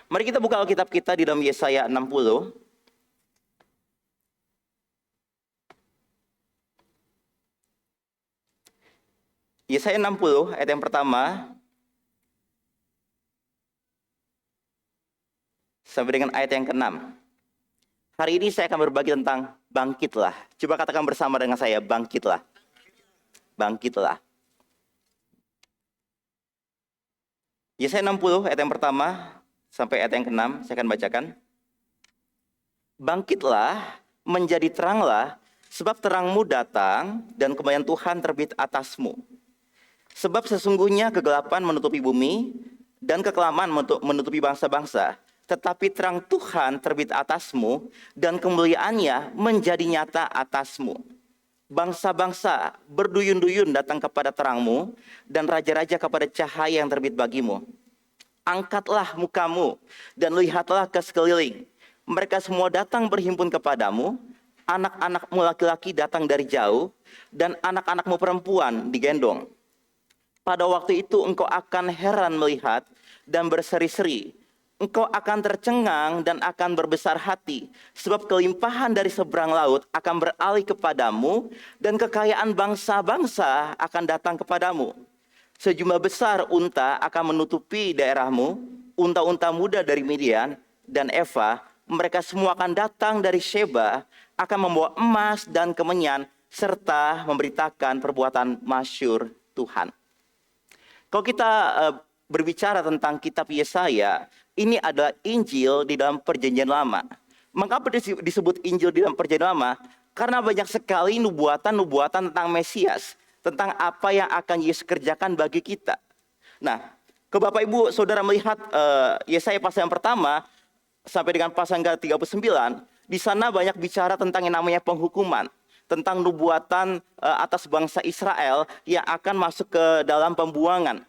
Mari kita buka Alkitab kita di dalam Yesaya 60. Yesaya 60 ayat yang pertama sampai dengan ayat yang ke-6. Hari ini saya akan berbagi tentang bangkitlah. Coba katakan bersama dengan saya, bangkitlah. Bangkitlah. Yesaya 60 ayat yang pertama sampai ayat yang ke-6, saya akan bacakan. Bangkitlah, menjadi teranglah, sebab terangmu datang dan kemuliaan Tuhan terbit atasmu. Sebab sesungguhnya kegelapan menutupi bumi dan kekelaman menutupi bangsa-bangsa. Tetapi terang Tuhan terbit atasmu dan kemuliaannya menjadi nyata atasmu. Bangsa-bangsa berduyun-duyun datang kepada terangmu dan raja-raja kepada cahaya yang terbit bagimu. Angkatlah mukamu dan lihatlah ke sekeliling. Mereka semua datang berhimpun kepadamu. Anak-anakmu laki-laki datang dari jauh dan anak-anakmu perempuan digendong. Pada waktu itu engkau akan heran melihat dan berseri-seri. Engkau akan tercengang dan akan berbesar hati, sebab kelimpahan dari seberang laut akan beralih kepadamu, dan kekayaan bangsa-bangsa akan datang kepadamu. Sejumlah besar unta akan menutupi daerahmu, unta-unta muda dari Midian dan Eva, mereka semua akan datang dari Sheba, akan membawa emas dan kemenyan, serta memberitakan perbuatan masyhur Tuhan. Kalau kita berbicara tentang kitab Yesaya, ini adalah Injil di dalam Perjanjian Lama. Mengapa disebut Injil di dalam Perjanjian Lama? Karena banyak sekali nubuatan-nubuatan tentang Mesias, tentang apa yang akan Yesus kerjakan bagi kita. Nah, ke Bapak Ibu Saudara melihat Yesaya pasal yang pertama sampai dengan pasal yang ke-39, di sana banyak bicara tentang yang namanya penghukuman, tentang nubuatan atas bangsa Israel yang akan masuk ke dalam pembuangan.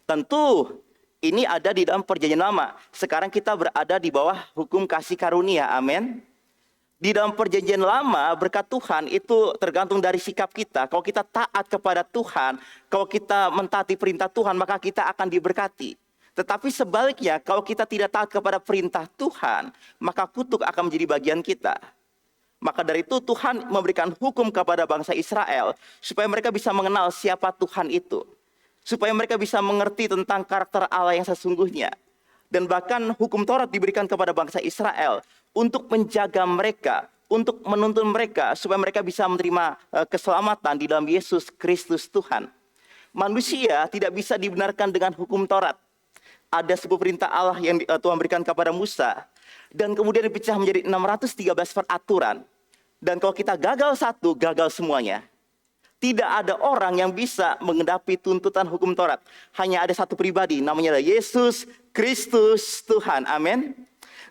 Tentu ini ada di dalam Perjanjian Lama. Sekarang kita berada di bawah hukum kasih karunia. Amin. Di dalam Perjanjian Lama, berkat Tuhan itu tergantung dari sikap kita. Kalau kita taat kepada Tuhan, kalau kita mentaati perintah Tuhan, maka kita akan diberkati. Tetapi sebaliknya, kalau kita tidak taat kepada perintah Tuhan, maka kutuk akan menjadi bagian kita. Maka dari itu Tuhan memberikan hukum kepada bangsa Israel supaya mereka bisa mengenal siapa Tuhan itu. Supaya mereka bisa mengerti tentang karakter Allah yang sesungguhnya. Dan bahkan hukum Taurat diberikan kepada bangsa Israel untuk menjaga mereka, untuk menuntun mereka supaya mereka bisa menerima keselamatan di dalam Yesus Kristus Tuhan. Manusia tidak bisa dibenarkan dengan hukum Taurat. Ada sebuah perintah Allah yang Tuhan berikan kepada Musa, dan kemudian dipecah menjadi 613 peraturan. Dan kalau kita gagal satu, gagal semuanya. Tidak ada orang yang bisa mengendapi tuntutan hukum Taurat. Hanya ada satu pribadi, namanya Yesus Kristus Tuhan. Amin.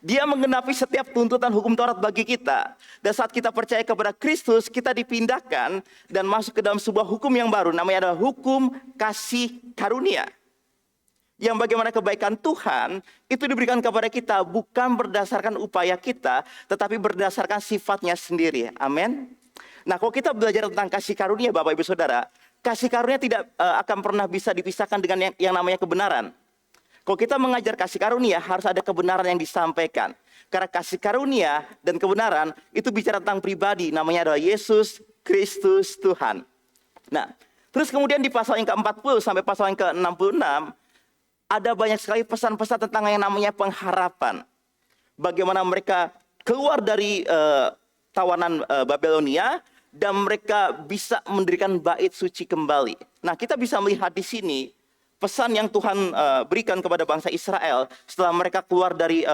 Dia mengenapi setiap tuntutan hukum Taurat bagi kita. Dan saat kita percaya kepada Kristus, kita dipindahkan dan masuk ke dalam sebuah hukum yang baru. Namanya adalah hukum kasih karunia. Yang bagaimana kebaikan Tuhan itu diberikan kepada kita bukan berdasarkan upaya kita, tetapi berdasarkan sifatnya sendiri. Amin. Nah, kalau kita belajar tentang kasih karunia, Bapak Ibu Saudara, kasih karunia tidak akan pernah bisa dipisahkan dengan yang namanya kebenaran. Kalau kita mengajar kasih karunia, harus ada kebenaran yang disampaikan. Karena kasih karunia dan kebenaran itu bicara tentang pribadi, namanya adalah Yesus Kristus Tuhan. Nah, terus kemudian di pasal yang ke-40 sampai pasal yang ke-66, ada banyak sekali pesan-pesan tentang yang namanya pengharapan. Bagaimana mereka keluar dari tawanan Babelonia dan mereka bisa mendirikan bait suci kembali. Nah, kita bisa melihat di sini pesan yang Tuhan berikan kepada bangsa Israel setelah mereka keluar dari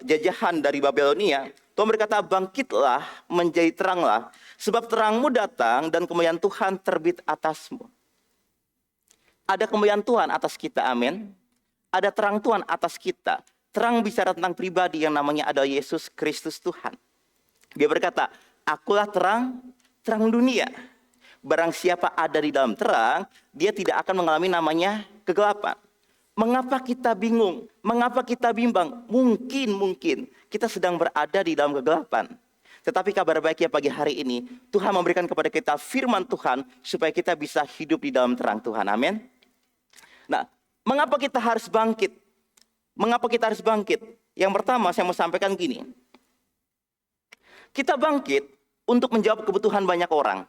jajahan dari Babelonia. Tuhan berkata, bangkitlah, menjadi teranglah, sebab terangmu datang dan kemuliaan Tuhan terbit atasmu. Ada kemuliaan Tuhan atas kita, amin. Ada terang Tuhan atas kita. Terang bicara tentang pribadi yang namanya adalah Yesus Kristus Tuhan. Dia berkata, akulah terang dunia. Barang siapa ada di dalam terang, dia tidak akan mengalami namanya kegelapan. Mengapa kita bingung? Mengapa kita bimbang? Mungkin kita sedang berada di dalam kegelapan. Tetapi kabar baiknya pagi hari ini, Tuhan memberikan kepada kita firman Tuhan supaya kita bisa hidup di dalam terang Tuhan. Amin. Nah, mengapa kita harus bangkit? Mengapa kita harus bangkit? Yang pertama saya mau sampaikan gini. Kita bangkit untuk menjawab kebutuhan banyak orang.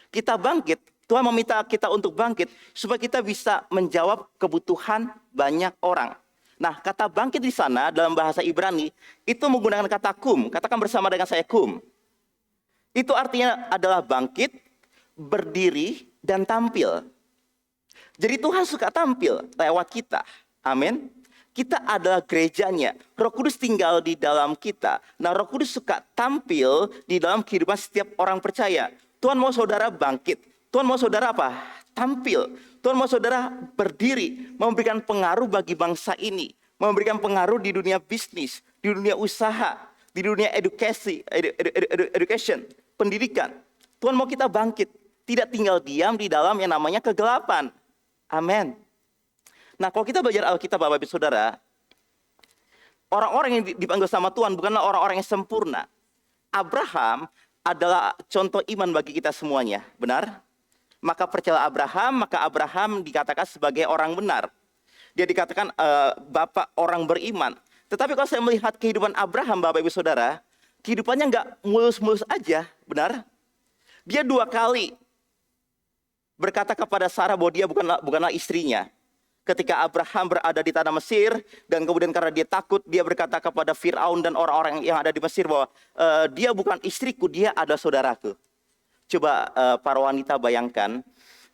Kita bangkit, Tuhan meminta kita untuk bangkit supaya kita bisa menjawab kebutuhan banyak orang. Nah, kata bangkit di sana dalam bahasa Ibrani itu menggunakan kata kum. Katakan bersama dengan saya, kum. Itu artinya adalah bangkit, berdiri, dan tampil. Jadi Tuhan suka tampil lewat kita. Amin. Kita adalah gerejanya. Roh Kudus tinggal di dalam kita. Nah, Roh Kudus suka tampil di dalam kehidupan setiap orang percaya. Tuhan mau saudara bangkit. Tuhan mau saudara apa? Tampil. Tuhan mau saudara berdiri, memberikan pengaruh bagi bangsa ini. Memberikan pengaruh di dunia bisnis, di dunia usaha, di dunia education, pendidikan. Tuhan mau kita bangkit. Tidak tinggal diam di dalam yang namanya kegelapan. Amin. Nah, kalau kita belajar Alkitab, Bapak Ibu Saudara, orang-orang yang dipanggil sama Tuhan bukanlah orang-orang yang sempurna. Abraham adalah contoh iman bagi kita semuanya, benar? Maka percaya Abraham, maka Abraham dikatakan sebagai orang benar. Dia dikatakan bapak orang beriman. Tetapi kalau saya melihat kehidupan Abraham, Bapak Ibu Saudara, kehidupannya nggak mulus-mulus aja, benar? Dia 2 kali berkata kepada Sarah bahwa dia bukanlah istrinya. Ketika Abraham berada di tanah Mesir, dan kemudian karena dia takut, dia berkata kepada Firaun dan orang-orang yang ada di Mesir bahwa dia bukan istriku, dia adalah saudaraku. Coba para wanita bayangkan,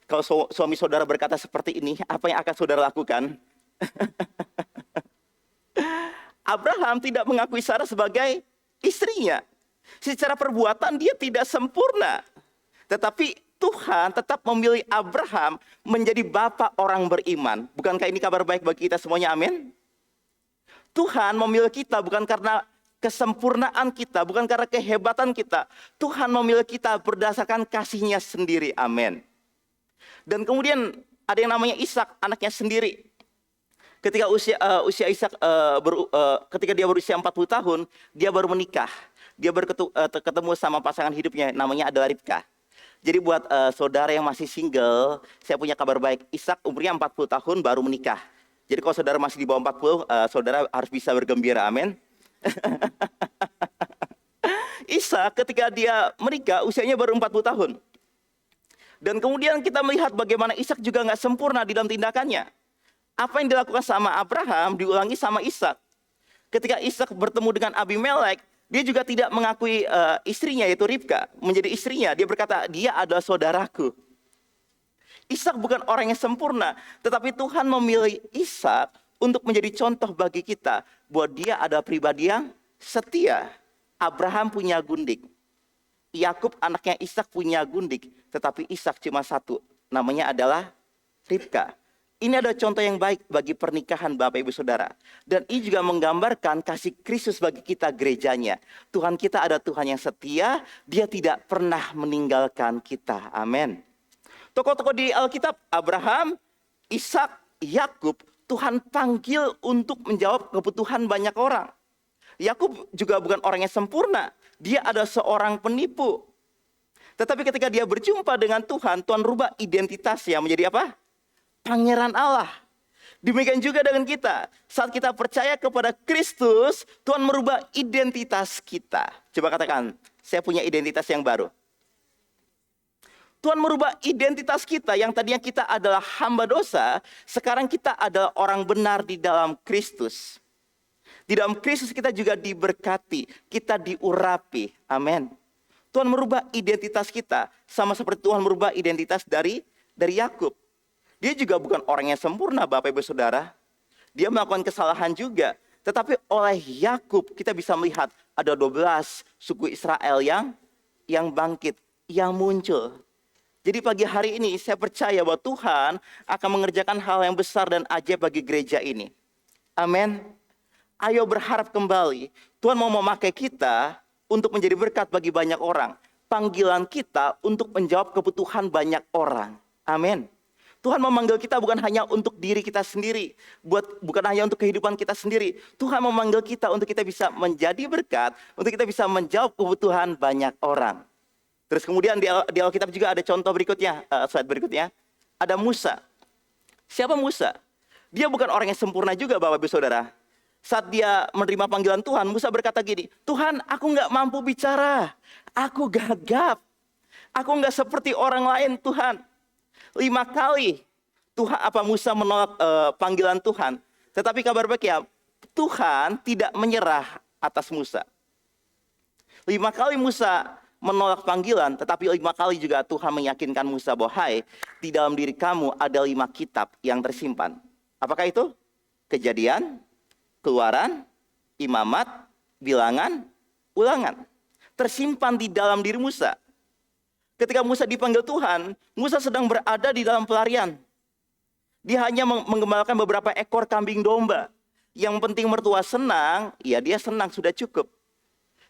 kalau suami saudara berkata seperti ini, apa yang akan saudara lakukan? Abraham tidak mengakui Sarah sebagai istrinya. Secara perbuatan dia tidak sempurna. Tetapi Tuhan tetap memilih Abraham menjadi bapak orang beriman. Bukankah ini kabar baik bagi kita semuanya? Amin. Tuhan memilih kita bukan karena kesempurnaan kita, bukan karena kehebatan kita. Tuhan memilih kita berdasarkan kasih-Nya sendiri. Amin. Dan kemudian ada yang namanya Ishak, anaknya sendiri. Ketika usia Ishak ketika dia berusia 40 tahun, dia baru menikah. Dia ketemu sama pasangan hidupnya, namanya adalah Ribka. Jadi buat saudara yang masih single, saya punya kabar baik. Ishak umurnya 40 tahun baru menikah. Jadi kalau saudara masih di bawah 40, saudara harus bisa bergembira, amin. Ishak ketika dia menikah, usianya baru 40 tahun. Dan kemudian kita melihat bagaimana Ishak juga nggak sempurna di dalam tindakannya. Apa yang dilakukan sama Abraham, diulangi sama Ishak. Ketika Ishak bertemu dengan Abimelek, dia juga tidak mengakui istrinya, yaitu Ribka, menjadi istrinya. Dia berkata, dia adalah saudaraku. Ishak bukan orang yang sempurna, tetapi Tuhan memilih Ishak untuk menjadi contoh bagi kita, bahwa dia adalah pribadi yang setia. Abraham punya gundik. Yakub anaknya Ishak punya gundik, tetapi Ishak cuma satu, namanya adalah Ribka. Ini adalah contoh yang baik bagi pernikahan Bapak Ibu Saudara. Dan ini juga menggambarkan kasih Kristus bagi kita gerejanya. Tuhan kita adalah Tuhan yang setia, Dia tidak pernah meninggalkan kita. Amin. Tokoh-tokoh di Alkitab, Abraham, Ishak, Yakub, Tuhan panggil untuk menjawab kebutuhan banyak orang. Yakub juga bukan orang yang sempurna. Dia adalah seorang penipu. Tetapi ketika dia berjumpa dengan Tuhan, Tuhan rubah identitasnya menjadi apa? Pangeran Allah. Demikian juga dengan kita. Saat kita percaya kepada Kristus, Tuhan merubah identitas kita. Coba katakan, saya punya identitas yang baru. Tuhan merubah identitas kita yang tadinya kita adalah hamba dosa, sekarang kita adalah orang benar di dalam Kristus. Di dalam Kristus kita juga diberkati, kita diurapi. Amin. Tuhan merubah identitas kita, sama seperti Tuhan merubah identitas dari Yakub. Dia juga bukan orang yang sempurna, Bapak Ibu Saudara. Dia melakukan kesalahan juga. Tetapi oleh Yakub kita bisa melihat ada 12 suku Israel yang bangkit, yang muncul. Jadi pagi hari ini saya percaya bahwa Tuhan akan mengerjakan hal yang besar dan ajaib bagi gereja ini. Amin. Ayo berharap kembali. Tuhan mau memakai kita untuk menjadi berkat bagi banyak orang. Panggilan kita untuk menjawab kebutuhan banyak orang. Amin. Tuhan memanggil kita bukan hanya untuk diri kita sendiri, bukan hanya untuk kehidupan kita sendiri. Tuhan memanggil kita untuk kita bisa menjadi berkat, untuk kita bisa menjawab kebutuhan banyak orang. Terus kemudian di Alkitab juga ada contoh berikutnya, slide berikutnya. Ada Musa. Siapa Musa? Dia bukan orang yang sempurna juga Bapak Ibu Saudara. Saat dia menerima panggilan Tuhan, Musa berkata gini, Tuhan, aku nggak mampu bicara, aku gagap, aku nggak seperti orang lain Tuhan. 5 kali Musa menolak panggilan Tuhan. Tetapi kabar baik ya, Tuhan tidak menyerah atas Musa. 5 kali Musa menolak panggilan, tetapi 5 kali juga Tuhan meyakinkan Musa bahwa, hai, di dalam diri kamu ada 5 kitab yang tersimpan. Apakah itu? Kejadian, Keluaran, Imamat, Bilangan, Ulangan. Tersimpan di dalam diri Musa. Ketika Musa dipanggil Tuhan, Musa sedang berada di dalam pelarian. Dia hanya menggembalakan beberapa ekor kambing domba. Yang penting mertua senang, ya dia senang, sudah cukup.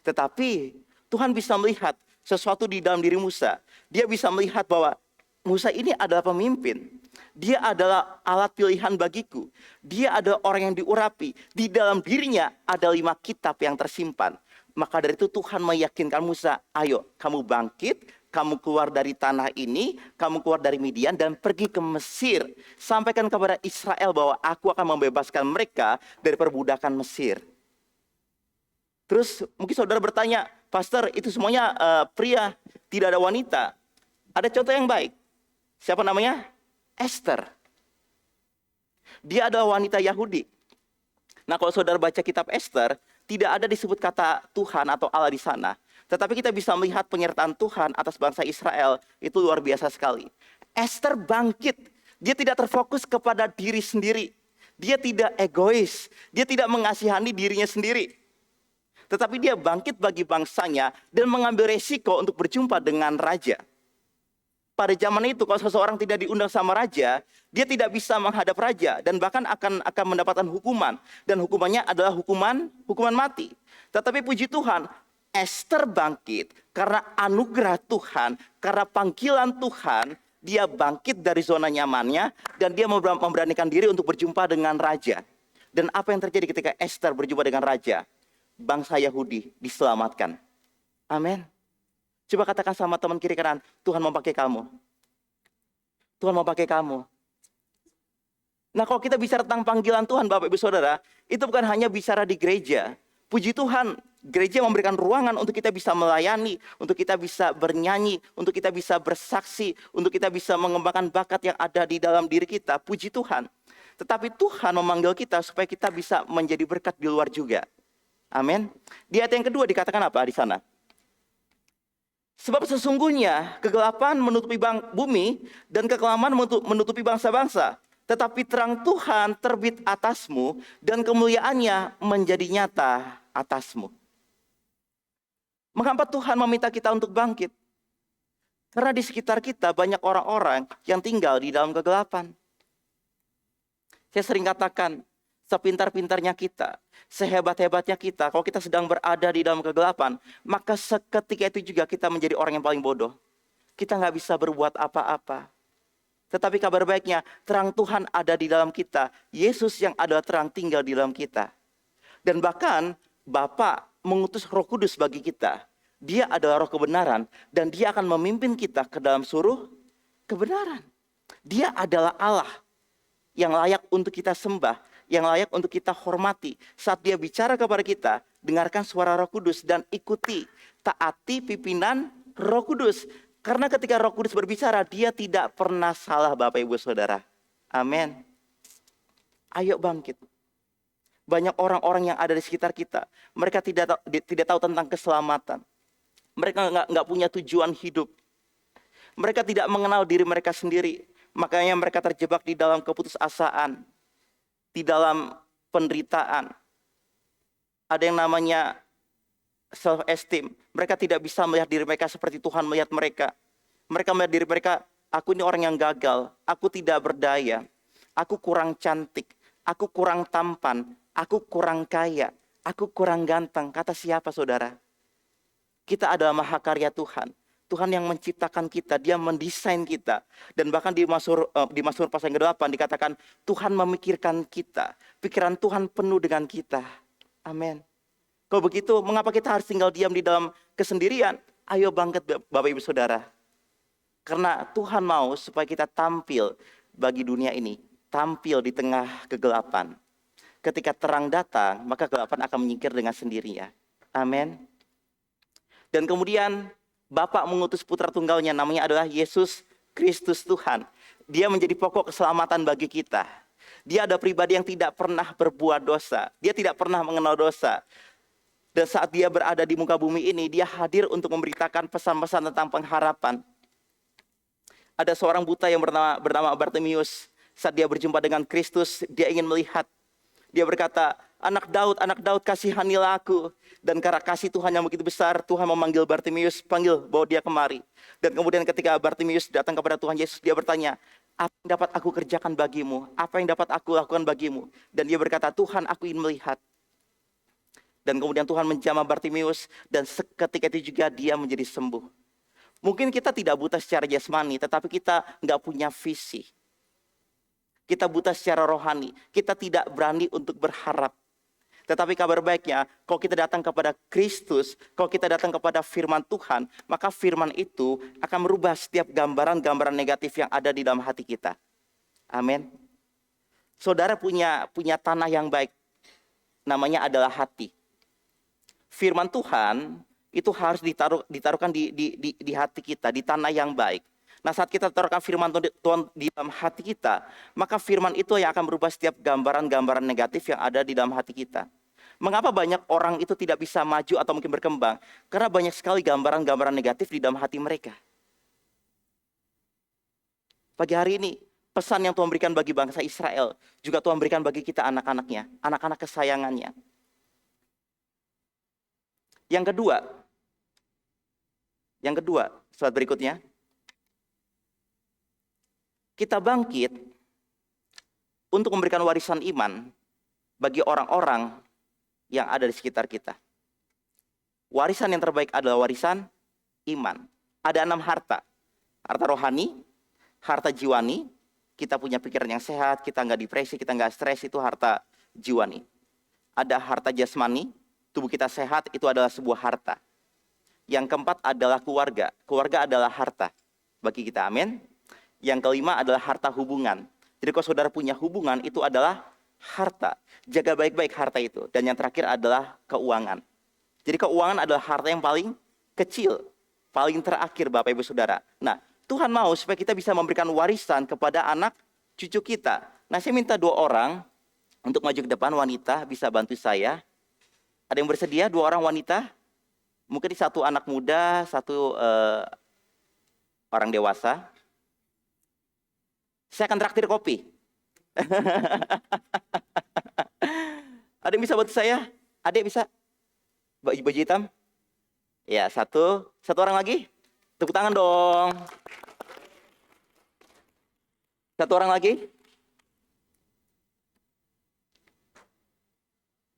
Tetapi Tuhan bisa melihat sesuatu di dalam diri Musa. Dia bisa melihat bahwa Musa ini adalah pemimpin. Dia adalah alat pilihan bagiku. Dia adalah orang yang diurapi. Di dalam dirinya ada 5 kitab yang tersimpan. Maka dari itu Tuhan meyakinkan Musa, ayo kamu bangkit, kamu keluar dari tanah ini, kamu keluar dari Midian dan pergi ke Mesir. Sampaikan kepada Israel bahwa aku akan membebaskan mereka dari perbudakan Mesir. Terus mungkin saudara bertanya, Pastor, itu semuanya pria, tidak ada wanita. Ada contoh yang baik. Siapa namanya? Esther. Dia adalah wanita Yahudi. Nah, kalau saudara baca kitab Esther, tidak ada disebut kata Tuhan atau Allah di sana. Tetapi kita bisa melihat penyertaan Tuhan atas bangsa Israel, itu luar biasa sekali. Esther bangkit. Dia tidak terfokus kepada diri sendiri. Dia tidak egois. Dia tidak mengasihani dirinya sendiri. Tetapi dia bangkit bagi bangsanya dan mengambil resiko untuk berjumpa dengan raja. Pada zaman itu kalau seseorang tidak diundang sama raja, dia tidak bisa menghadap raja dan bahkan akan mendapatkan hukuman, dan hukumannya adalah hukuman mati. Tetapi puji Tuhan, Esther bangkit karena anugerah Tuhan, karena panggilan Tuhan, dia bangkit dari zona nyamannya dan dia memberanikan diri untuk berjumpa dengan raja. Dan apa yang terjadi ketika Esther berjumpa dengan raja? Bangsa Yahudi diselamatkan. Amin. Coba katakan sama teman kiri kanan, Tuhan mau pakai kamu. Tuhan mau pakai kamu. Nah, kalau kita bicara tentang panggilan Tuhan, Bapak Ibu Saudara, itu bukan hanya bicara di gereja. Puji Tuhan, gereja memberikan ruangan untuk kita bisa melayani, untuk kita bisa bernyanyi, untuk kita bisa bersaksi, untuk kita bisa mengembangkan bakat yang ada di dalam diri kita. Puji Tuhan. Tetapi Tuhan memanggil kita supaya kita bisa menjadi berkat di luar juga. Amin. Di ayat yang kedua dikatakan apa di sana? Sebab sesungguhnya kegelapan menutupi bumi dan kekelaman menutupi bangsa-bangsa. Tetapi terang Tuhan terbit atasmu dan kemuliaannya menjadi nyata atasmu. Mengapa Tuhan meminta kita untuk bangkit? Karena di sekitar kita banyak orang-orang yang tinggal di dalam kegelapan. Saya sering katakan, sepintar-pintarnya kita, sehebat-hebatnya kita, kalau kita sedang berada di dalam kegelapan, maka seketika itu juga kita menjadi orang yang paling bodoh. Kita nggak bisa berbuat apa-apa. Tetapi kabar baiknya, terang Tuhan ada di dalam kita. Yesus yang adalah terang tinggal di dalam kita. Dan bahkan Bapa mengutus Roh Kudus bagi kita. Dia adalah Roh kebenaran dan dia akan memimpin kita ke dalam suruh kebenaran. Dia adalah Allah yang layak untuk kita sembah, yang layak untuk kita hormati. Saat dia bicara kepada kita, dengarkan suara Roh Kudus dan ikuti, taati pimpinan Roh Kudus. Karena ketika Roh Kudus berbicara, dia tidak pernah salah Bapak Ibu Saudara. Amin. Ayo bangkit. Banyak orang-orang yang ada di sekitar kita, mereka tidak tahu tentang keselamatan. Mereka nggak punya tujuan hidup. Mereka tidak mengenal diri mereka sendiri. Makanya mereka terjebak di dalam keputusasaan, di dalam penderitaan. Ada yang namanya self-esteem. Mereka tidak bisa melihat diri mereka seperti Tuhan melihat mereka. Mereka melihat diri mereka, aku ini orang yang gagal, aku tidak berdaya, aku kurang cantik, aku kurang tampan, aku kurang kaya, aku kurang ganteng. Kata siapa saudara? Kita adalah mahakarya Tuhan. Tuhan yang menciptakan kita, dia mendesain kita. Dan bahkan di Mazmur pasal yang ke-8 dikatakan, Tuhan memikirkan kita. Pikiran Tuhan penuh dengan kita. Amin. Kalau begitu, mengapa kita harus tinggal diam di dalam kesendirian? Ayo bangkit Bapak Ibu Saudara. Karena Tuhan mau supaya kita tampil bagi dunia ini. tampil di tengah kegelapan. Ketika terang datang, maka kegelapan akan menyingkir dengan sendirinya. Amin. Dan kemudian Bapa mengutus putra tunggalnya, namanya adalah Yesus Kristus Tuhan. Dia menjadi pokok keselamatan bagi kita. Dia ada pribadi yang tidak pernah berbuat dosa. Dia tidak pernah mengenal dosa. Dan saat dia berada di muka bumi ini, dia hadir untuk memberitakan pesan-pesan tentang pengharapan. Ada seorang buta yang bernama Bartimius. Saat dia berjumpa dengan Kristus, dia ingin melihat. Dia berkata, anak Daud, kasihanilah aku. Dan karena kasih Tuhan yang begitu besar, Tuhan memanggil Bartimius, panggil, bawa dia kemari. Dan kemudian ketika Bartimius datang kepada Tuhan Yesus, dia bertanya, apa yang dapat aku kerjakan bagimu? Apa yang dapat aku lakukan bagimu? Dan dia berkata, Tuhan, aku ingin melihat. Dan kemudian Tuhan menjamah Bartimius, dan seketika itu juga dia menjadi sembuh. Mungkin kita tidak buta secara jasmani, tetapi kita nggak punya visi. Kita buta secara rohani. Kita tidak berani untuk berharap. Tetapi kabar baiknya, kalau kita datang kepada Kristus, kalau kita datang kepada firman Tuhan, maka firman itu akan merubah setiap gambaran-gambaran negatif yang ada di dalam hati kita. Amin. Saudara punya tanah yang baik. Namanya adalah hati. Firman Tuhan itu harus ditaruhkan di hati kita, di tanah yang baik. Nah, saat kita taruhkan firman Tuhan di dalam hati kita, maka firman itu yang akan berubah setiap gambaran-gambaran negatif yang ada di dalam hati kita. Mengapa banyak orang itu tidak bisa maju atau mungkin berkembang? Karena banyak sekali gambaran-gambaran negatif di dalam hati mereka. Pagi hari ini, pesan yang Tuhan berikan bagi bangsa Israel, juga Tuhan berikan bagi kita anak-anaknya, anak-anak kesayangannya. Yang kedua, slide berikutnya. Kita bangkit untuk memberikan warisan iman bagi orang-orang yang ada di sekitar kita. Warisan yang terbaik adalah warisan iman. Ada 6 harta. Harta rohani, harta jiwani, kita punya pikiran yang sehat, kita nggak depresi, kita nggak stres, itu harta jiwani. Ada harta jasmani, tubuh kita sehat, itu adalah sebuah harta. Yang keempat adalah keluarga. Keluarga adalah harta bagi kita, amin. Yang kelima adalah harta hubungan. Jadi kalau saudara punya hubungan, itu adalah harta. Jaga baik-baik harta itu. Dan yang terakhir adalah keuangan. Jadi keuangan adalah harta yang paling kecil, paling terakhir Bapak Ibu Saudara. Nah, Tuhan mau supaya kita bisa memberikan warisan kepada anak cucu kita. Nah, saya minta 2 orang untuk maju ke depan, wanita bisa bantu saya. Ada yang bersedia 2 orang wanita? Mungkin 1 anak muda, 1 orang dewasa. Saya akan traktir kopi. Ada yang bisa bantu saya? Adik bisa? Baju hitam? Ya, 1 orang lagi. Tepuk tangan dong. 1 orang lagi.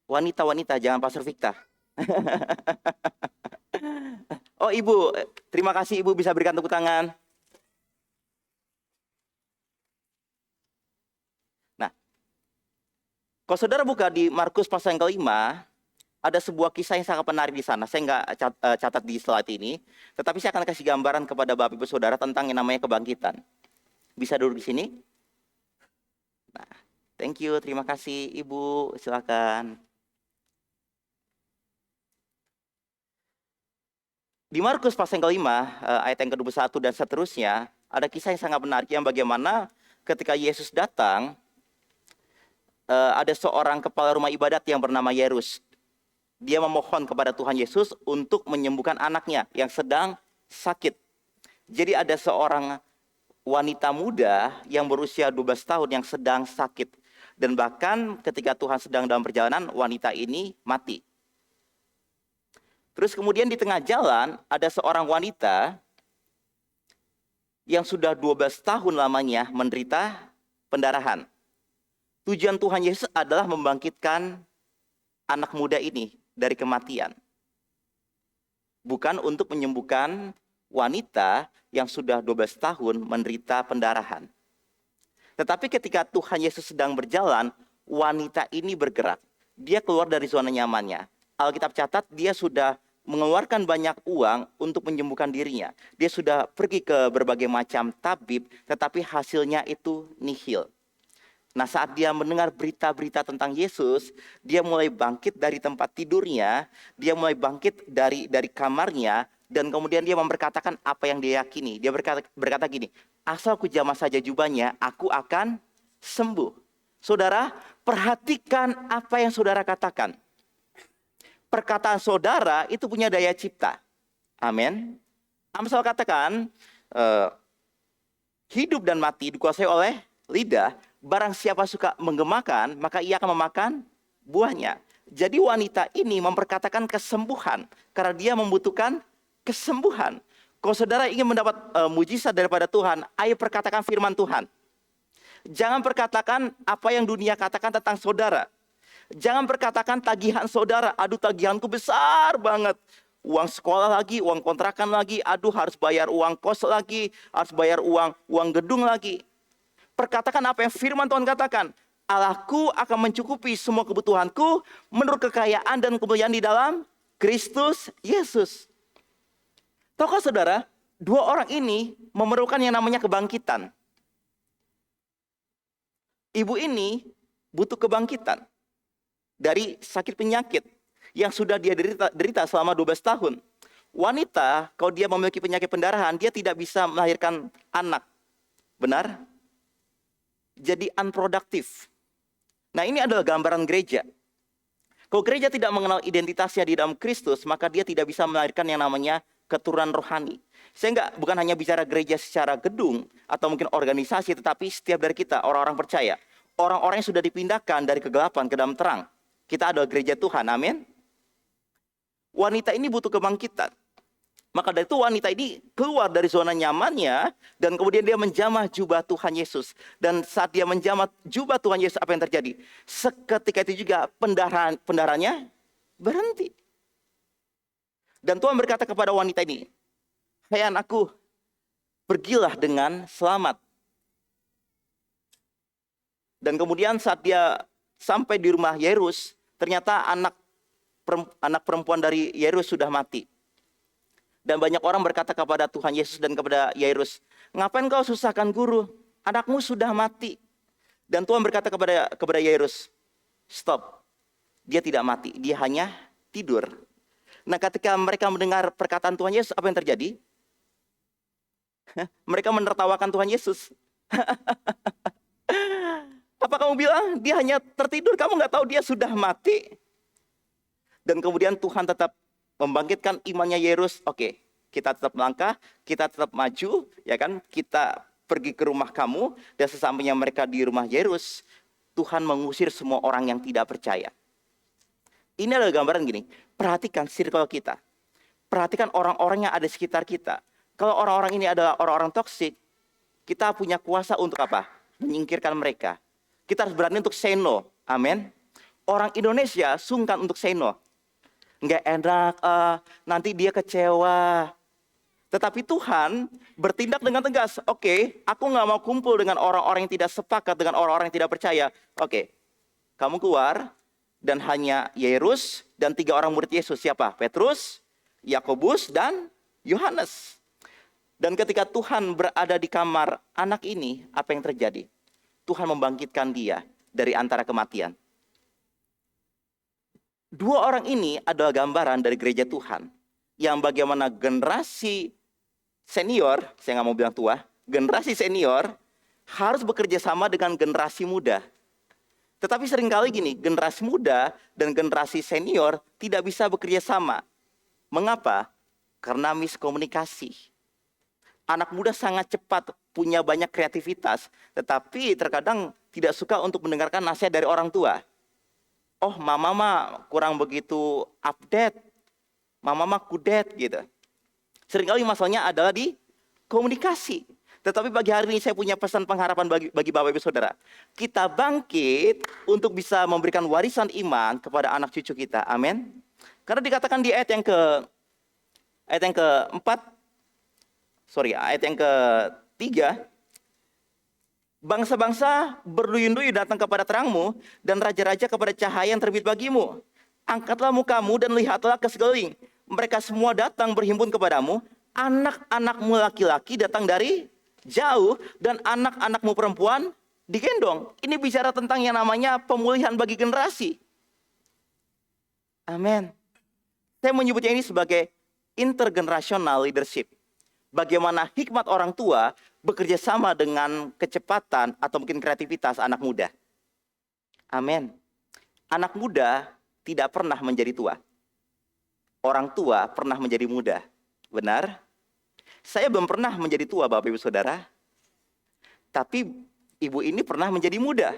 Wanita, jangan Pastor Victa. Oh, Ibu, terima kasih Ibu bisa berikan tepuk tangan. Nah, kalau saudara buka di Markus pasal yang ke-5, ada sebuah kisah yang sangat menarik di sana. Saya nggak catat di slide ini, tetapi saya akan kasih gambaran kepada Bapak Ibu Saudara tentang yang namanya kebangkitan. Bisa duduk di sini? Nah, thank you, terima kasih Ibu, silakan. Di Markus pasal yang ke-5, ayat yang ke-21 dan seterusnya, ada kisah yang sangat menarik yang bagaimana ketika Yesus datang, ada seorang kepala rumah ibadat yang bernama Yairus. Dia memohon kepada Tuhan Yesus untuk menyembuhkan anaknya yang sedang sakit. Jadi ada seorang wanita muda yang berusia 12 tahun yang sedang sakit. Dan bahkan ketika Tuhan sedang dalam perjalanan, wanita ini mati. Terus kemudian di tengah jalan ada seorang wanita yang sudah 12 tahun lamanya menderita pendarahan. Tujuan Tuhan Yesus adalah membangkitkan anak muda ini dari kematian. Bukan untuk menyembuhkan wanita yang sudah 12 tahun menderita pendarahan. Tetapi ketika Tuhan Yesus sedang berjalan, wanita ini bergerak. Dia keluar dari zona nyamannya. Alkitab catat dia sudah mengeluarkan banyak uang untuk menyembuhkan dirinya. Dia sudah pergi ke berbagai macam tabib, tetapi hasilnya itu nihil. Nah, saat dia mendengar berita-berita tentang Yesus, dia mulai bangkit dari tempat tidurnya, dia mulai bangkit dari kamarnya, dan kemudian dia memperkatakan apa yang dia yakini. Dia berkata gini, asal ku jamah saja jubahnya, aku akan sembuh. Saudara, perhatikan apa yang saudara katakan. Perkataan saudara itu punya daya cipta. Amin. Amsal katakan, hidup dan mati dikuasai oleh lidah. Barang siapa suka menggemakan, maka ia akan memakan buahnya. Jadi wanita ini memperkatakan kesembuhan, karena dia membutuhkan kesembuhan. Kalau saudara ingin mendapat mujizat daripada Tuhan, ayo perkatakan firman Tuhan. Jangan perkatakan apa yang dunia katakan tentang saudara. Jangan perkatakan tagihan saudara, aduh tagihanku besar banget. Uang sekolah lagi, uang kontrakan lagi, aduh harus bayar uang kos lagi, harus bayar uang gedung lagi. Perkatakan apa yang firman Tuhan katakan. Allahku akan mencukupi semua kebutuhanku menurut kekayaan dan kemuliaan di dalam Kristus Yesus. Tahukah saudara, dua orang ini memerlukan yang namanya kebangkitan. Ibu ini butuh kebangkitan dari sakit penyakit yang sudah dia derita selama 12 tahun. Wanita, kalau dia memiliki penyakit pendarahan, dia tidak bisa melahirkan anak. Benar? Jadi unproduktif. Nah, ini adalah gambaran gereja. Kalau gereja tidak mengenal identitasnya di dalam Kristus, maka dia tidak bisa melahirkan yang namanya keturunan rohani. Saya bukan hanya bicara gereja secara gedung atau mungkin organisasi, tetapi setiap dari kita, orang-orang percaya. Orang-orang yang sudah dipindahkan dari kegelapan ke dalam terang. Kita adalah gereja Tuhan, amin. Wanita ini butuh kebangkitan. Maka dari itu wanita ini keluar dari zona nyamannya dan kemudian dia menjamah jubah Tuhan Yesus. Dan saat dia menjamah jubah Tuhan Yesus, apa yang terjadi? Seketika itu juga pendarahannya berhenti. Dan Tuhan berkata kepada wanita ini, "Hai anakku, pergilah dengan selamat." Dan kemudian saat dia sampai di rumah Yairus, ternyata anak perempuan dari Yairus sudah mati. Dan banyak orang berkata kepada Tuhan Yesus dan kepada Yairus, "Ngapain kau susahkan guru? Anakmu sudah mati." Dan Tuhan berkata kepada Yairus, "Stop. Dia tidak mati, dia hanya tidur." Nah, ketika mereka mendengar perkataan Tuhan Yesus, apa yang terjadi? Mereka menertawakan Tuhan Yesus. Apa kamu bilang dia hanya tertidur? Kamu nggak tahu dia sudah mati? Dan kemudian Tuhan tetap membangkitkan imannya Yairus. Oke, kita tetap melangkah, kita tetap maju, ya kan? Kita pergi ke rumah kamu, dan sesampainya mereka di rumah Yairus, Tuhan mengusir semua orang yang tidak percaya. Ini adalah gambaran gini, perhatikan circle kita. Perhatikan orang-orang yang ada di sekitar kita. Kalau orang-orang ini adalah orang-orang toksik, kita punya kuasa untuk apa? Menyingkirkan mereka. Kita harus berani untuk say no, amin. Orang Indonesia sungkan untuk say no. Nggak enak, nanti dia kecewa. Tetapi Tuhan bertindak dengan tegas. Oke, aku nggak mau kumpul dengan orang-orang yang tidak sepakat, dengan orang-orang yang tidak percaya. Oke, kamu keluar, dan hanya Yairus dan 3 orang murid Yesus. Siapa? Petrus, Yakobus, dan Yohanes. Dan ketika Tuhan berada di kamar anak ini, apa yang terjadi? Tuhan membangkitkan dia dari antara kematian. 2 orang ini adalah gambaran dari gereja Tuhan. Yang bagaimana generasi senior, saya nggak mau bilang tua, generasi senior harus bekerja sama dengan generasi muda. Tetapi seringkali gini, generasi muda dan generasi senior tidak bisa bekerja sama. Mengapa? Karena miskomunikasi. Anak muda sangat cepat, punya banyak kreativitas, tetapi terkadang tidak suka untuk mendengarkan nasihat dari orang tua. Oh, mama mah kurang begitu update, mama mah kudet gitu. Seringkali masalahnya adalah di komunikasi. Tetapi pagi hari ini saya punya pesan pengharapan bagi Bapak Ibu Saudara. Kita bangkit untuk bisa memberikan warisan iman kepada anak cucu kita. Amin. Karena dikatakan di ayat yang ketiga, bangsa-bangsa berduyun-duyun datang kepada terangmu, dan raja-raja kepada cahaya yang terbit bagimu. Angkatlah mukamu dan lihatlah ke sekeliling. Mereka semua datang berhimpun kepadamu. Anak-anakmu laki-laki datang dari jauh, dan anak-anakmu perempuan digendong. Ini bicara tentang yang namanya pemulihan bagi generasi. Amin. Saya menyebutnya ini sebagai intergenerational leadership. Bagaimana hikmat orang tua bekerja sama dengan kecepatan atau mungkin kreativitas anak muda. Amin. Anak muda tidak pernah menjadi tua. Orang tua pernah menjadi muda. Benar? Saya belum pernah menjadi tua, Bapak Ibu Saudara. Tapi ibu ini pernah menjadi muda.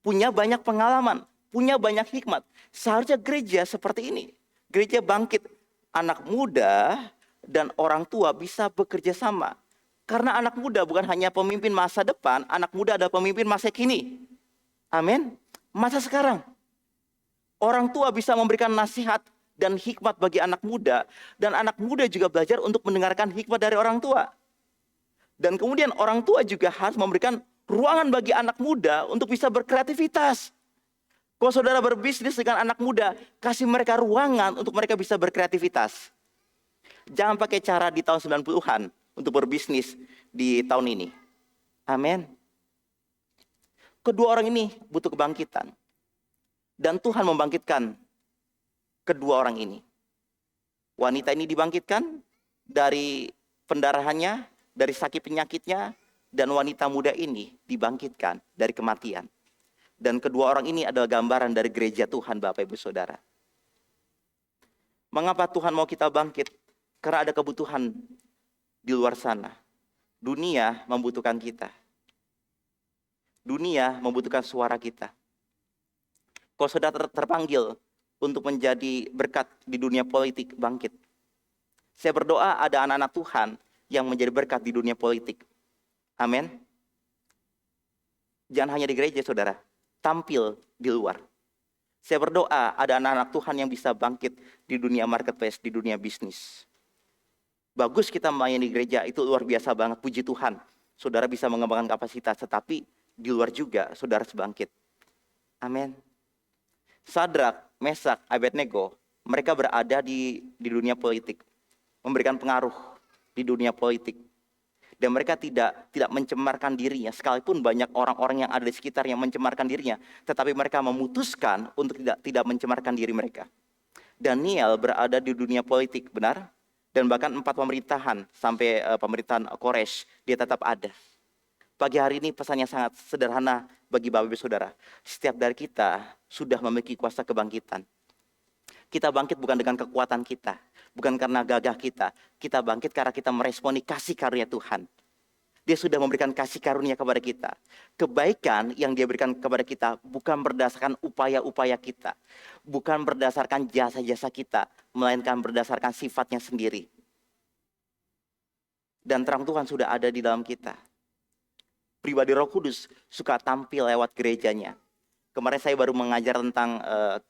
Punya banyak pengalaman, punya banyak hikmat. Seharusnya gereja seperti ini. Gereja bangkit. Anak muda dan orang tua bisa bekerja sama. Karena anak muda bukan hanya pemimpin masa depan, anak muda adalah pemimpin masa kini. Amin. Masa sekarang. Orang tua bisa memberikan nasihat dan hikmat bagi anak muda. Dan anak muda juga belajar untuk mendengarkan hikmat dari orang tua. Dan kemudian orang tua juga harus memberikan ruangan bagi anak muda untuk bisa berkreativitas. Kalau saudara berbisnis dengan anak muda, kasih mereka ruangan untuk mereka bisa berkreativitas. Jangan pakai cara di tahun 90-an untuk berbisnis di tahun ini. Amin. Kedua orang ini butuh kebangkitan. Dan Tuhan membangkitkan kedua orang ini. Wanita ini dibangkitkan dari pendarahannya, dari sakit penyakitnya, dan wanita muda ini dibangkitkan dari kematian. Dan kedua orang ini adalah gambaran dari gereja Tuhan, Bapak Ibu Saudara. Mengapa Tuhan mau kita bangkit? Karena ada kebutuhan di luar sana. Dunia membutuhkan kita. Dunia membutuhkan suara kita. Kalau saudara terpanggil untuk menjadi berkat di dunia politik, bangkit. Saya berdoa ada anak-anak Tuhan yang menjadi berkat di dunia politik. Amin. Jangan hanya di gereja, saudara. Tampil di luar. Saya berdoa ada anak-anak Tuhan yang bisa bangkit di dunia marketplace, di dunia bisnis. Bagus kita main di gereja, itu luar biasa banget, puji Tuhan. Saudara bisa mengembangkan kapasitas, tetapi di luar juga saudara harus bangkit. Amin. Sadrak, Mesak, Abednego, mereka berada di dunia politik. Memberikan pengaruh di dunia politik. Dan mereka tidak mencemarkan dirinya, sekalipun banyak orang-orang yang ada di sekitar yang mencemarkan dirinya, tetapi mereka memutuskan untuk tidak mencemarkan diri mereka. Daniel berada di dunia politik, benar? Dan bahkan 4 pemerintahan sampai pemerintahan Koresh, dia tetap ada. Pagi hari ini pesannya sangat sederhana bagi Bapak Ibu Saudara. Setiap dari kita sudah memiliki kuasa kebangkitan. Kita bangkit bukan dengan kekuatan kita, bukan karena gagah kita. Kita bangkit karena kita meresponi kasih karunia Tuhan. Dia sudah memberikan kasih karunia kepada kita. Kebaikan yang dia berikan kepada kita bukan berdasarkan upaya-upaya kita. Bukan berdasarkan jasa-jasa kita, melainkan berdasarkan sifatnya sendiri. Dan terang Tuhan sudah ada di dalam kita. Pribadi Roh Kudus suka tampil lewat gerejanya. Kemarin saya baru mengajar tentang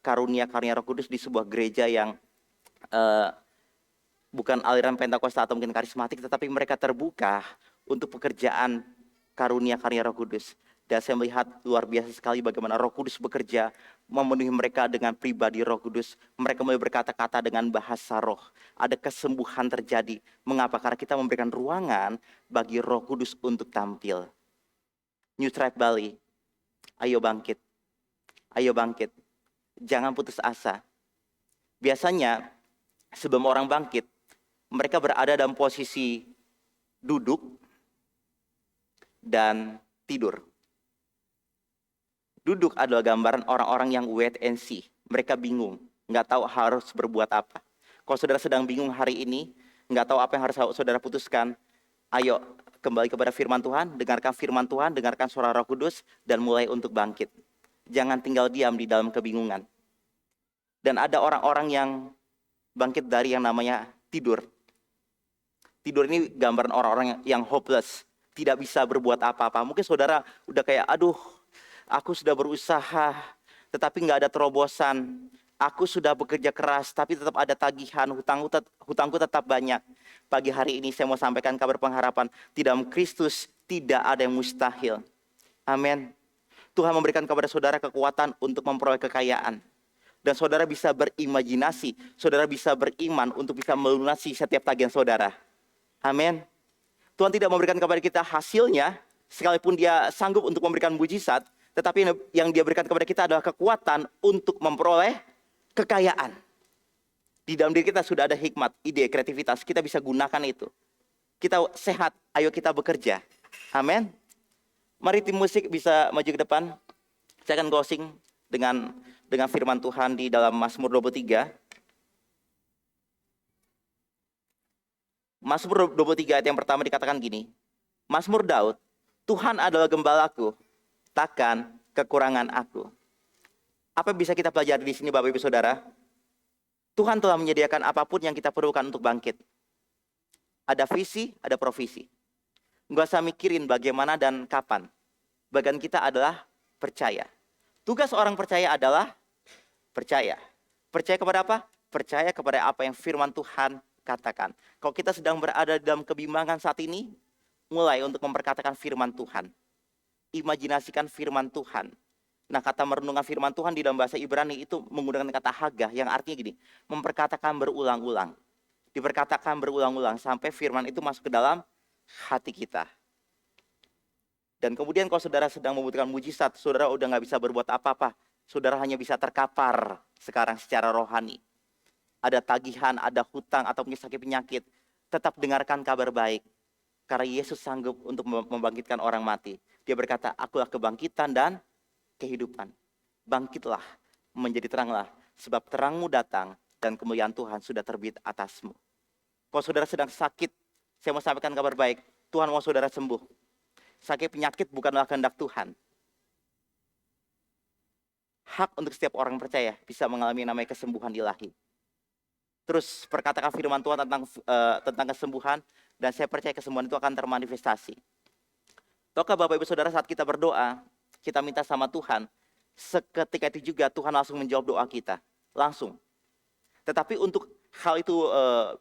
karunia-karunia Roh Kudus di sebuah gereja yang bukan aliran Pentakosta atau mungkin karismatik, tetapi mereka terbuka untuk pekerjaan karunia-karunia Roh Kudus. Dan saya melihat luar biasa sekali bagaimana Roh Kudus bekerja, memenuhi mereka dengan pribadi Roh Kudus. Mereka mulai berkata-kata dengan bahasa roh. Ada kesembuhan terjadi. Mengapa? Karena kita memberikan ruangan bagi Roh Kudus untuk tampil. New Tribe Bali, ayo bangkit. Ayo bangkit. Jangan putus asa. Biasanya sebelum orang bangkit, mereka berada dalam posisi duduk dan tidur. Duduk adalah gambaran orang-orang yang wait and see. Mereka bingung, nggak tahu harus berbuat apa. Kalau saudara sedang bingung hari ini, nggak tahu apa yang harus saudara putuskan, ayo kembali kepada firman Tuhan, dengarkan firman Tuhan, dengarkan suara Roh Kudus, dan mulai untuk bangkit. Jangan tinggal diam di dalam kebingungan. Dan ada orang-orang yang bangkit dari yang namanya tidur. Tidur ini gambaran orang-orang yang hopeless, tidak bisa berbuat apa-apa. Mungkin saudara udah kayak, aduh, aku sudah berusaha, tetapi nggak ada terobosan. Aku sudah bekerja keras, tapi tetap ada tagihan, hutangku tetap banyak. Pagi hari ini saya mau sampaikan kabar pengharapan. Di dalam Kristus tidak ada yang mustahil. Amin. Tuhan memberikan kepada saudara kekuatan untuk memperoleh kekayaan. Dan saudara bisa berimajinasi, saudara bisa beriman untuk bisa melunasi setiap tagihan saudara. Amin. Tuhan tidak memberikan kepada kita hasilnya Sekalipun dia sanggup untuk memberikan mujizat, tetapi yang dia berikan kepada kita adalah kekuatan untuk memperoleh kekayaan. Di dalam diri kita sudah ada hikmat, ide, kreativitas. Kita bisa gunakan itu. Kita sehat, ayo kita bekerja. Amin. Mari tim musik bisa maju ke depan. Saya akan closing dengan firman Tuhan di dalam Mazmur 23. Mazmur 23 ayat yang pertama dikatakan gini. Mazmur Daud, Tuhan adalah gembalaku, takkan kekurangan aku. Apa yang bisa kita pelajari di sini Bapak Ibu Saudara? Tuhan telah menyediakan apapun yang kita perlukan untuk bangkit. Ada visi, ada provisi. Nggak usah mikirin bagaimana dan kapan. Bagian kita adalah percaya. Tugas orang percaya adalah percaya. Percaya kepada apa? Percaya kepada apa yang firman Tuhan katakan. Kalau kita sedang berada dalam kebimbangan saat ini, mulai untuk memperkatakan firman Tuhan. Imajinasikan firman Tuhan. Nah, kata merenungkan firman Tuhan di dalam bahasa Ibrani itu menggunakan kata hagah yang artinya gini, memperkatakan berulang-ulang. Diperkatakan berulang-ulang sampai firman itu masuk ke dalam hati kita. Dan kemudian kalau saudara sedang membutuhkan mujizat, saudara udah gak bisa berbuat apa-apa. Saudara hanya bisa terkapar sekarang secara rohani. Ada tagihan, ada hutang, atau punya sakit penyakit. Tetap dengarkan kabar baik. Karena Yesus sanggup untuk membangkitkan orang mati. Dia berkata, akulah kebangkitan dan kehidupan. Bangkitlah, menjadi teranglah. Sebab terangmu datang dan kemuliaan Tuhan sudah terbit atasmu. Kalau saudara sedang sakit, saya mau sampaikan kabar baik. Tuhan mau saudara sembuh. Sakit penyakit bukanlah kehendak Tuhan. Hak untuk setiap orang percaya bisa mengalami namanya kesembuhan ilahi. Terus perkatakan firman Tuhan tentang kesembuhan, dan saya percaya kesembuhan itu akan termanifestasi. Tahukah Bapak Ibu Saudara, saat kita berdoa, kita minta sama Tuhan, seketika itu juga Tuhan langsung menjawab doa kita. Langsung. Tetapi untuk hal itu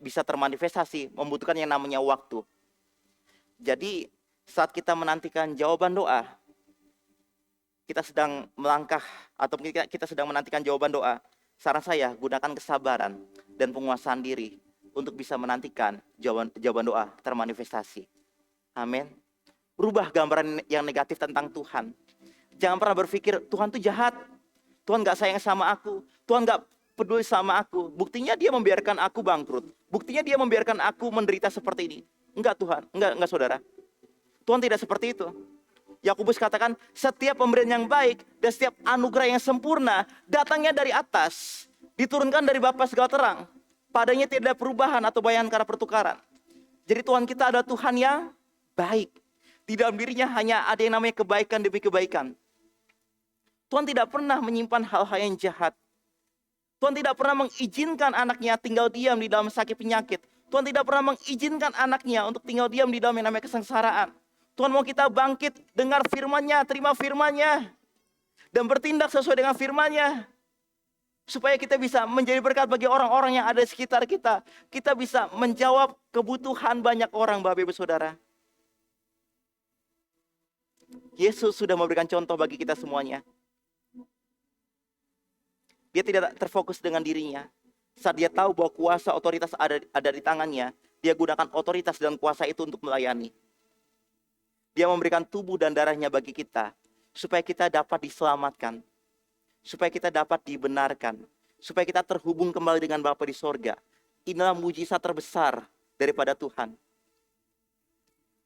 bisa termanifestasi, membutuhkan yang namanya waktu. Jadi saat kita menantikan jawaban doa, kita sedang melangkah, atau kita sedang menantikan jawaban doa, saran saya, gunakan kesabaran dan penguasaan diri untuk bisa menantikan jawaban doa termanifestasi. Amin. Rubah gambaran yang negatif tentang Tuhan. Jangan pernah berpikir, Tuhan tuh jahat. Tuhan gak sayang sama aku. Tuhan gak peduli sama aku. Buktinya dia membiarkan aku bangkrut. Buktinya dia membiarkan aku menderita seperti ini. Enggak Tuhan, enggak saudara. Tuhan tidak seperti itu. Yakobus katakan, setiap pemberian yang baik dan setiap anugerah yang sempurna datangnya dari atas. Diturunkan dari Bapa segala terang. Padanya tidak ada perubahan atau bayangan karena pertukaran. Jadi Tuhan kita adalah Tuhan yang baik. Di dalam dirinya hanya ada yang namanya kebaikan demi kebaikan. Tuhan tidak pernah menyimpan hal-hal yang jahat. Tuhan tidak pernah mengizinkan anaknya tinggal diam di dalam sakit penyakit. Tuhan tidak pernah mengizinkan anaknya untuk tinggal diam di dalam yang namanya kesengsaraan. Tuhan mau kita bangkit, dengar firman-Nya, terima firman-Nya, dan bertindak sesuai dengan firman-Nya. Supaya kita bisa menjadi berkat bagi orang-orang yang ada di sekitar kita. Kita bisa menjawab kebutuhan banyak orang, Bapak Ibu Saudara. Yesus sudah memberikan contoh bagi kita semuanya. Dia tidak terfokus dengan dirinya. Saat dia tahu bahwa kuasa otoritas ada di tangannya, dia gunakan otoritas dan kuasa itu untuk melayani. Dia memberikan tubuh dan darahnya bagi kita, supaya kita dapat diselamatkan, supaya kita dapat dibenarkan, supaya kita terhubung kembali dengan Bapa di sorga. Inilah mujizat terbesar daripada Tuhan.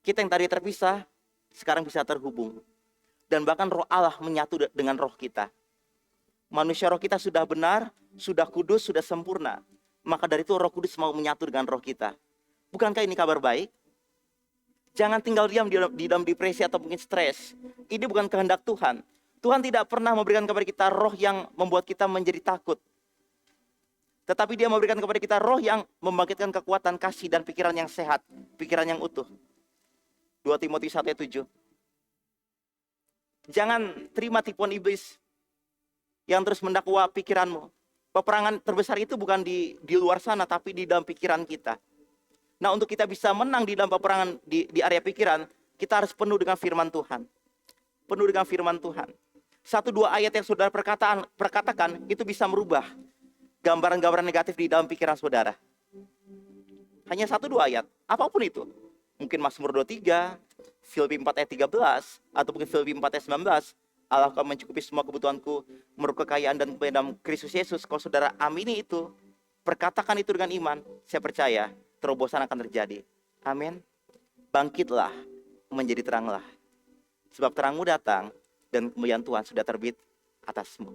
Kita yang tadi terpisah, sekarang bisa terhubung. Dan bahkan roh Allah menyatu dengan roh kita. Manusia roh kita sudah benar, sudah kudus, sudah sempurna. Maka dari itu Roh Kudus mau menyatu dengan roh kita. Bukankah ini kabar baik? Jangan tinggal diam di dalam depresi atau mungkin stres. Ini bukan kehendak Tuhan. Tuhan tidak pernah memberikan kepada kita roh yang membuat kita menjadi takut. Tetapi Dia memberikan kepada kita roh yang membangkitkan kekuatan kasih dan pikiran yang sehat, pikiran yang utuh. 2 Timotius 1 ayat 7. Jangan terima tipuan iblis yang terus mendakwa pikiranmu. Peperangan terbesar itu bukan di luar sana, tapi di dalam pikiran kita. Nah, untuk kita bisa menang di dalam peperangan di area pikiran, kita harus penuh dengan firman Tuhan. Penuh dengan firman Tuhan. 1-2 ayat yang saudara perkatakan, itu bisa merubah gambaran-gambaran negatif di dalam pikiran saudara. Hanya 1-2 ayat, apapun itu. Mungkin Mazmur 23, Filipi 4 ayat 13, atau mungkin Filipi 4 ayat 19. Allah akan mencukupi semua kebutuhanku menurut kekayaan dan kemuliaan dalam Kristus Yesus. Kalau saudara amini itu, perkatakan itu dengan iman, saya percaya terobosan akan terjadi. Amin. Bangkitlah, menjadi teranglah. Sebab terangmu datang dan kemuliaan Tuhan sudah terbit atasmu.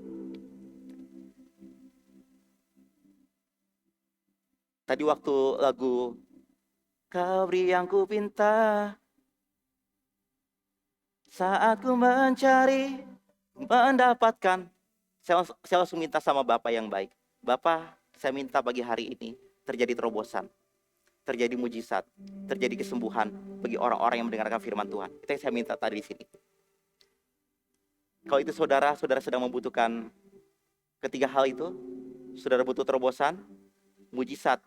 Tadi waktu lagu Kau beri yang ku pinta, saat ku mencari, mendapatkan. Saya langsung minta sama Bapak yang baik. Bapak, saya minta pagi hari ini terjadi terobosan, terjadi mujizat, terjadi kesembuhan bagi orang-orang yang mendengarkan firman Tuhan. Itu yang saya minta tadi di sini. Kalau itu saudara sedang membutuhkan ketiga hal itu, saudara butuh terobosan, mujizat,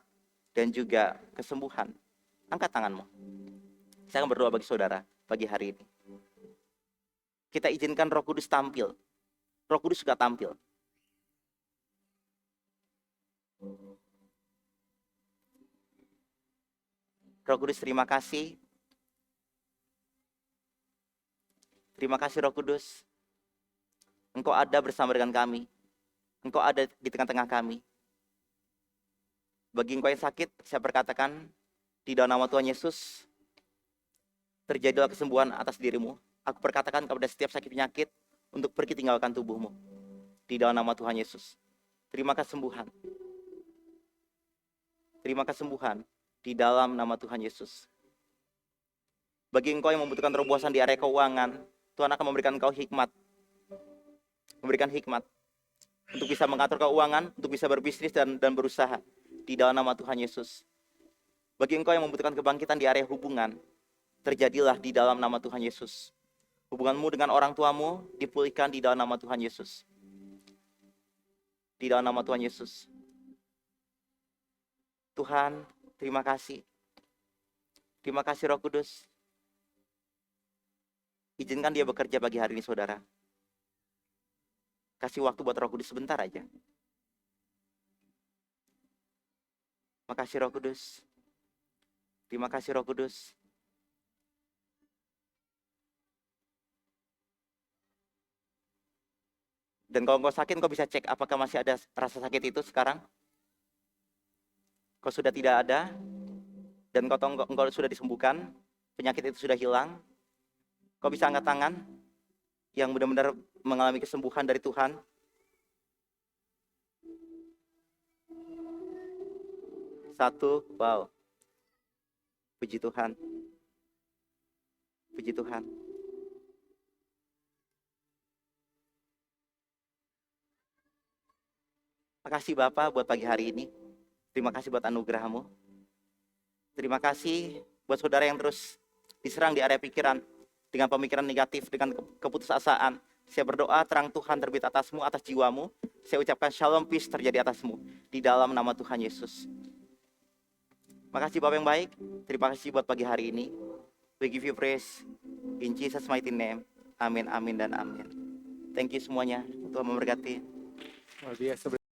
dan juga kesembuhan, angkat tanganmu. Saya akan berdoa bagi saudara pagi hari ini. Kita izinkan Roh Kudus tampil. Roh Kudus suka tampil. Roh Kudus, terima kasih. Terima kasih Roh Kudus. Engkau ada bersama dengan kami. Engkau ada di tengah-tengah kami. Bagi engkau yang sakit, saya perkatakan di dalam nama Tuhan Yesus, terjadilah kesembuhan atas dirimu. Aku perkatakan kepada setiap sakit penyakit untuk pergi tinggalkan tubuhmu. Di dalam nama Tuhan Yesus. Terima kesembuhan. Terima kesembuhan di dalam nama Tuhan Yesus. Bagi engkau yang membutuhkan terobosan di area keuangan, Tuhan akan memberikan engkau hikmat. Memberikan hikmat untuk bisa mengatur keuangan, untuk bisa berbisnis dan berusaha. Di dalam nama Tuhan Yesus. Bagi engkau yang membutuhkan kebangkitan di area hubungan, terjadilah di dalam nama Tuhan Yesus. Hubunganmu dengan orang tuamu dipulihkan di dalam nama Tuhan Yesus. Di dalam nama Tuhan Yesus. Tuhan, terima kasih. Terima kasih Roh Kudus. Izinkan dia bekerja pagi hari ini saudara. Kasih waktu buat Roh Kudus sebentar aja. Makasih Roh Kudus. Terima kasih Roh Kudus. Dan kalau engkau sakit, engkau bisa cek apakah masih ada rasa sakit itu sekarang. Kalau sudah tidak ada, dan engkau sudah disembuhkan, penyakit itu sudah hilang, kau bisa angkat tangan yang benar-benar mengalami kesembuhan dari Tuhan. Satu, wow. Puji Tuhan. Puji Tuhan. Makasih Bapak buat pagi hari ini. Terima kasih buat anugerah-Mu. Terima kasih buat saudara yang terus diserang di area pikiran dengan pemikiran negatif, dengan keputusasaan. Saya berdoa terang Tuhan terbit atasmu, atas jiwamu. Saya ucapkan shalom peace terjadi atasmu di dalam nama Tuhan Yesus. Makasih Bapak yang baik. Terima kasih buat pagi hari ini. We give you praise in Jesus mighty name. Amin, amin, dan amin. Thank you semuanya. Tuhan memberkati. Luar biasa.